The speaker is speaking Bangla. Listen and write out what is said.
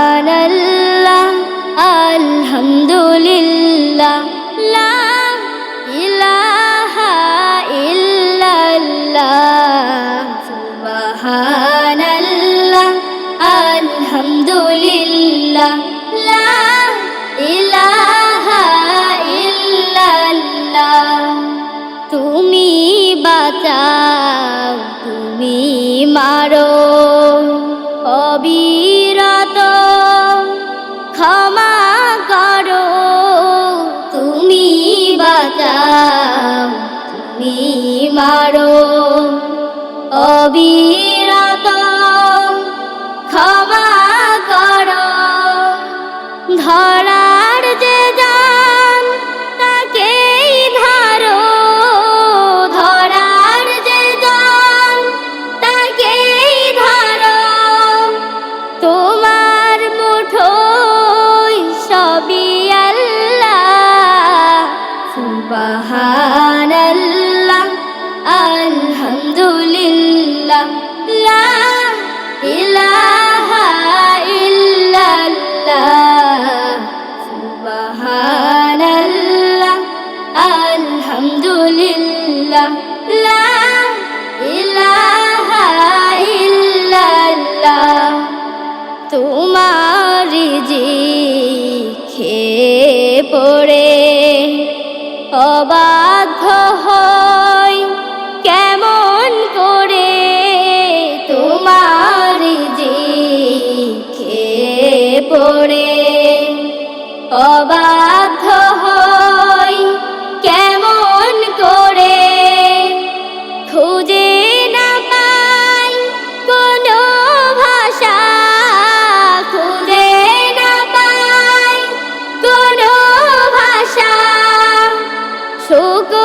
সুবহানাল্লাহ আলহামদুলিল্লাহ লা ইলাহা ইল্লাল্লাহ সুবহানাল্লাহ আলহামদুলিল্লাহ লা ইলাহা ইল্লাল্লাহ তুমি বাঁচাও তুমি মারো অবিরত ক্ষমা করো তুমি বাঁচাও তুমি মারো অবিরত ক্ষমা করো ধরার যে জান তাকেই ধরো ধরার যে জান তাকেই ধরো তোমার মুঠোয় সবই আল্লাহ সুবহানাল্লাহ আলহামদুলিল্লাহ লা ইলাহা ইল্লাল্লাহ সুবহানাল্লাহ আলহামদুলিল্লাহ লা ইলাহা ইল্লাল্লাহ তোমার রিজিক খেয়ে পড়ে অবাধ্য হয় কেমন করে তোমার রিজিক খেয়ে পড়ে অবাধ্য হয় কেমন করে খুঁজে না পাই কোনো ভাষা খুঁজে না পাই কোনো ভাষা শুকর